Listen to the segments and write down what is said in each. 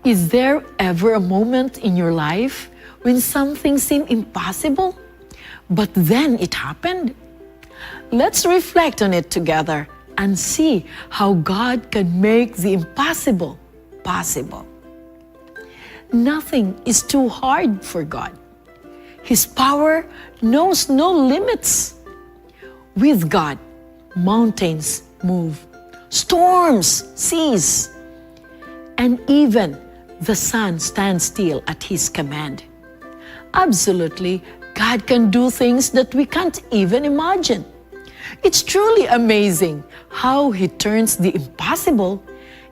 Is there ever a moment in your life when something seemed impossible, but then it happened? Let's reflect on it together and see how God can make the impossible possible. Nothing is too hard for God. His power knows no limits. With God, mountains move, storms cease, and even the sun stands still at His command. Absolutely, God can do things that we can't even imagine. It's truly amazing how He turns the impossible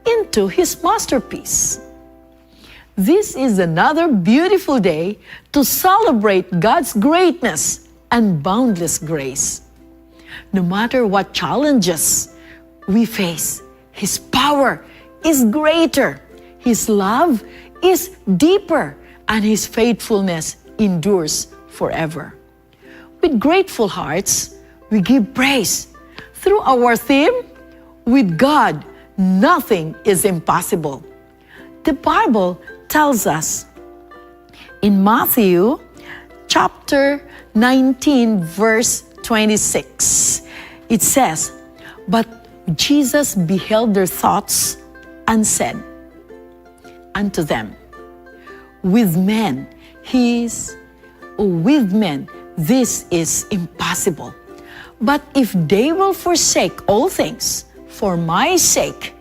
into His masterpiece. This is another beautiful day to celebrate God's greatness and boundless grace. No matter what challenges we face, His power is greater, His love is deeper, and His faithfulness endures forever. With grateful hearts, we give praise. Through our theme, with God, nothing is impossible. The Bible tells us in Matthew chapter 19, verse 26, it says, "But Jesus beheld their thoughts and said unto them, with men this is impossible. But if they will forsake all things for my sake,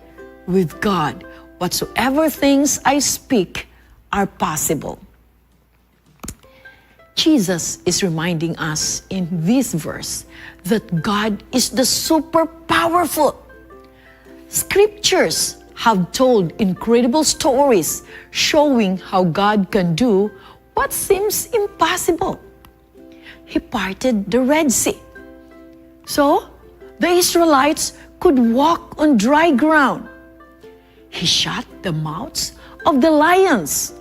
with God, whatsoever things I speak are possible." Jesus is reminding us in this verse that God is the super powerful. Scriptures have told incredible stories showing how God can do what seems impossible. He parted the Red Sea, so the Israelites could walk on dry ground. He shut the mouths of the lions,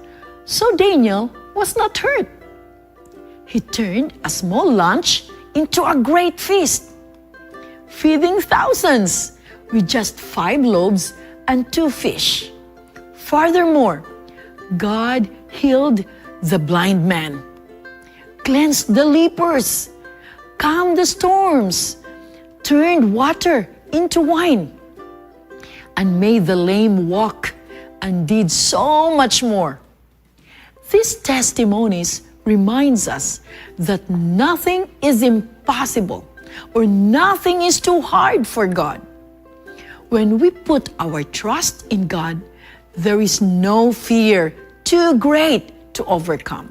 so Daniel was not hurt. He turned a small lunch into a great feast, feeding thousands with just 5 loaves and 2 fish. Furthermore, God healed the blind man, cleansed the lepers, calmed the storms, turned water into wine, and made the lame walk, and did so much more. These testimonies reminds us that nothing is impossible or nothing is too hard for God. When we put our trust in God, there is no fear too great to overcome.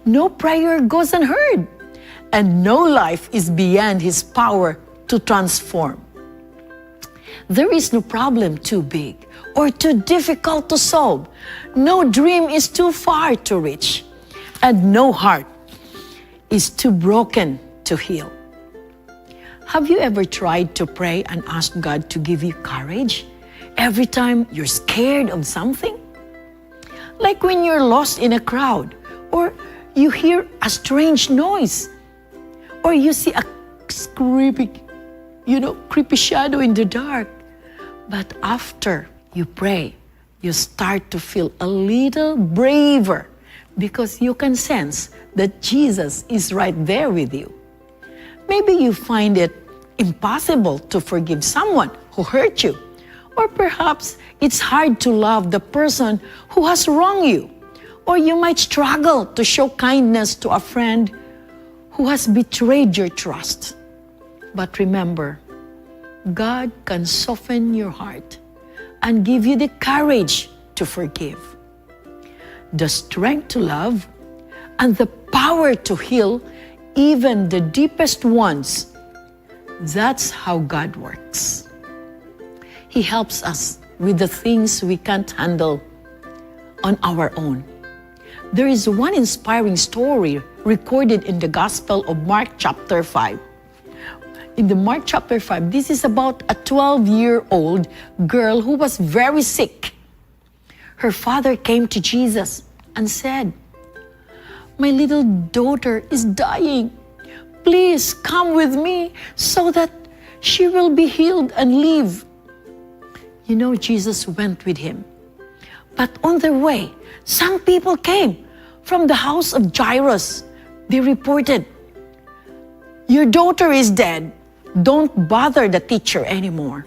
No prayer goes unheard, and no life is beyond His power to transform. There is no problem too big or too difficult to solve. No dream is too far to reach, and no heart is too broken to heal. Have you ever tried to pray and ask God to give you courage every time you're scared of something? Like when you're lost in a crowd, or you hear a strange noise, or you see a creepy shadow in the dark. But after you pray, you start to feel a little braver because you can sense that Jesus is right there with you. Maybe you find it impossible to forgive someone who hurt you, or perhaps it's hard to love the person who has wronged you, or you might struggle to show kindness to a friend who has betrayed your trust. But remember, God can soften your heart and give you the courage to forgive, the strength to love, and the power to heal even the deepest ones. That's how God works. He helps us with the things we can't handle on our own. There is one inspiring story recorded in the Gospel of Mark chapter 5. In the Mark chapter 5, this is about a 12-year-old girl who was very sick. Her father came to Jesus and said, "My little daughter is dying. Please come with me so that she will be healed and live." Jesus went with him. But on their way, some people came from the house of Jairus. They reported, "Your daughter is dead. Don't bother the teacher anymore."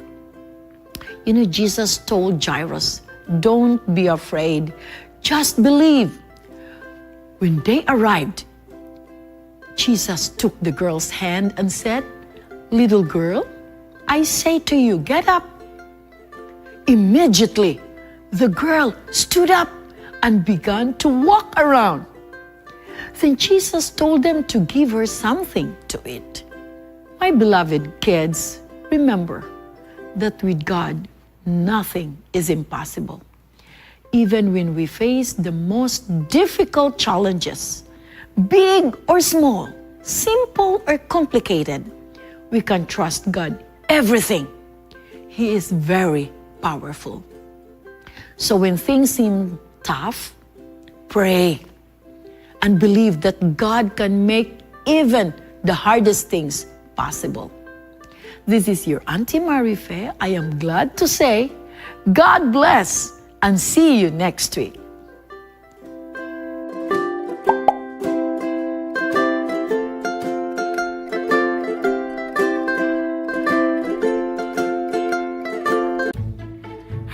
You know, Jesus told Jairus, "Don't be afraid. Just believe." When they arrived, Jesus took the girl's hand and said, "Little girl, I say to you, get up." Immediately, the girl stood up and began to walk around. Then Jesus told them to give her something to eat. My beloved kids, remember that with God, nothing is impossible. Even when we face the most difficult challenges, big or small, simple or complicated, we can trust God everything. He is very powerful. So when things seem tough, pray and believe that God can make even the hardest things possible. This is your Auntie Marife. I am glad to say, God bless and see you next week.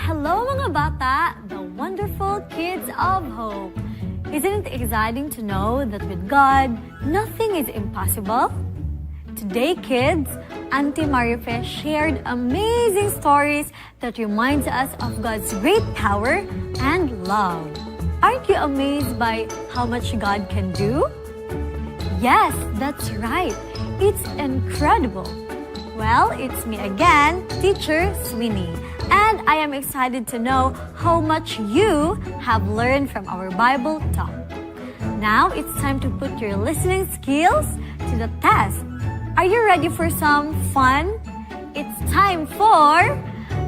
Hello mga bata, the wonderful kids of hope. Isn't it exciting to know that with God, nothing is impossible? Today, kids, Auntie Marife shared amazing stories that reminds us of God's great power and love. Aren't you amazed by how much God can do? Yes, that's right. It's incredible. Well, it's me again, Teacher Sweeney, and I am excited to know how much you have learned from our Bible talk. Now, it's time to put your listening skills to the test. Are you ready for some fun? It's time for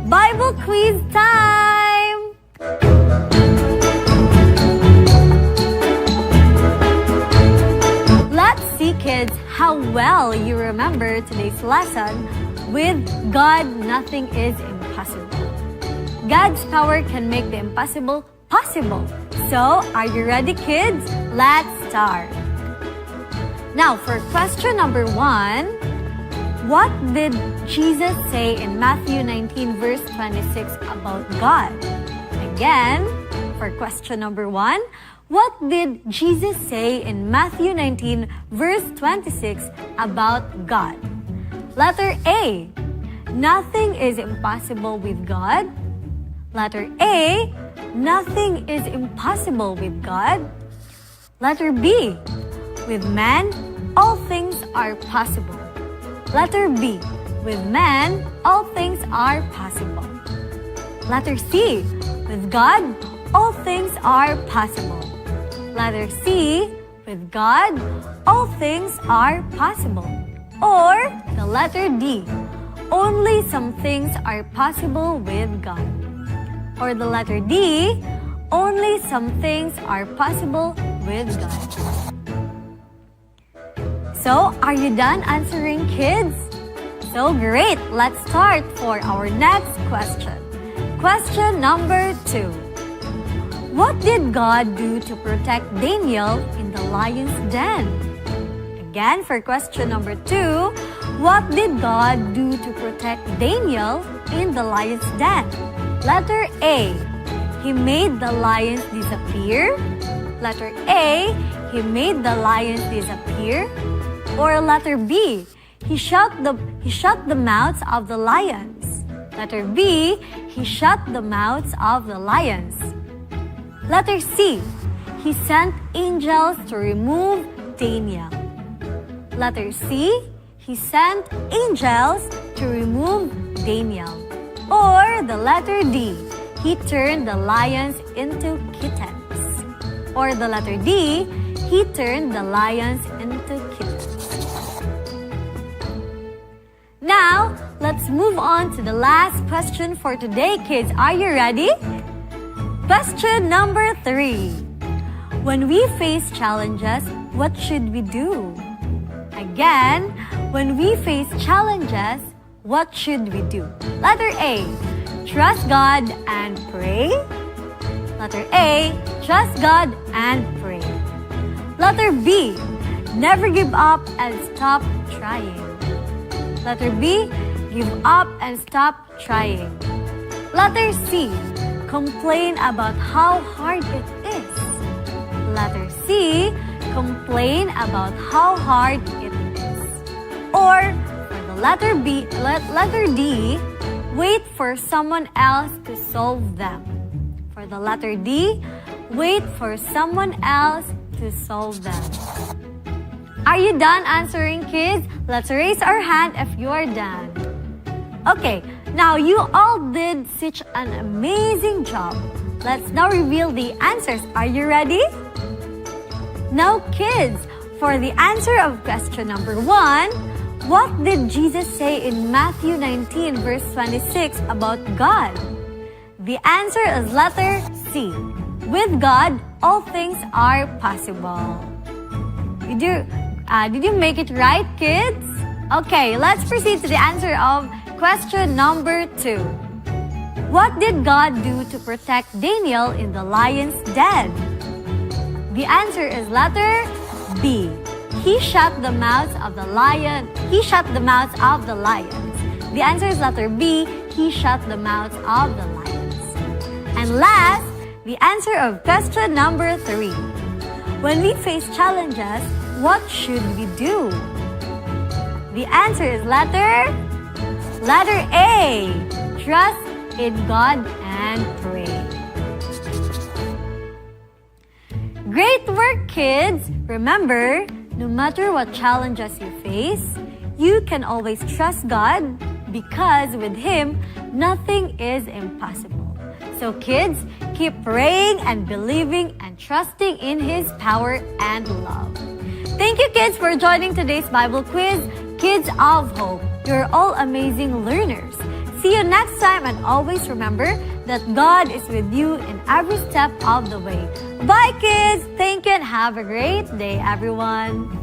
Bible Quiz time! Let's see, kids, how well you remember today's lesson. With God, nothing is impossible. God's power can make the impossible possible. So, are you ready, kids? Let's start. Now, for question number 1, what did Jesus say in Matthew 19 verse 26 about God? Again, for question number 1, what did Jesus say in Matthew 19 verse 26 about God? Letter A, nothing is impossible with God. Letter A, nothing is impossible with God. Letter B, with man, all things are possible. Letter B, with man, all things are possible. Letter C, with God, all things are possible. Letter C, with God, all things are possible. Or the letter D, only some things are possible with God. Or the letter D, only some things are possible with God. So, are you done answering, kids? So great! Let's start for our next question. Question number 2. What did God do to protect Daniel in the lion's den? Again, for question number 2, what did God do to protect Daniel in the lion's den? Letter A, He made the lions disappear. Letter A, He made the lions disappear. Or letter B, He shut the mouths of the lions. Letter B, He shut the mouths of the lions. Letter C, He sent angels to remove Daniel. Letter C, He sent angels to remove Daniel. Or the letter D, He turned the lions into kittens. Or the letter D, He turned the lions into kittens. Now, let's move on to the last question for today, kids. Are you ready? Question number 3. When we face challenges, what should we do? Again, when we face challenges, what should we do? Letter A, trust God and pray. Letter A, trust God and pray. Letter B, never give up and stop trying. Letter B, give up and stop trying. Letter C, complain about how hard it is. Letter C, complain about how hard it is. Or for the letter D, wait for someone else to solve them. For the letter D, wait for someone else to solve them. Are you done answering, kids? Let's raise our hand if you're done. Okay, now you all did such an amazing job. Let's now reveal the answers. Are you ready? Now, kids, for the answer of question number 1, what did Jesus say in Matthew 19 verse 26 about God? The answer is letter C. With God, all things are possible. Did you make it right, kids? Okay, let's proceed to the answer of question number 2. What did God do to protect Daniel in the lion's den? The answer is letter B. He shut the mouths of the lions. The answer is letter B. He shut the mouths of the lions. And last, the answer of question number 3. When we face challenges, what should we do? The answer is letter A. Trust in God and pray. Great work, kids! Remember, no matter what challenges you face, you can always trust God because with Him, nothing is impossible. So kids, keep praying and believing and trusting in His power and love. Thank you, kids, for joining today's Bible quiz. Kids of Hope, you're all amazing learners. See you next time, and always remember that God is with you in every step of the way. Bye, kids! Thank you and have a great day, everyone.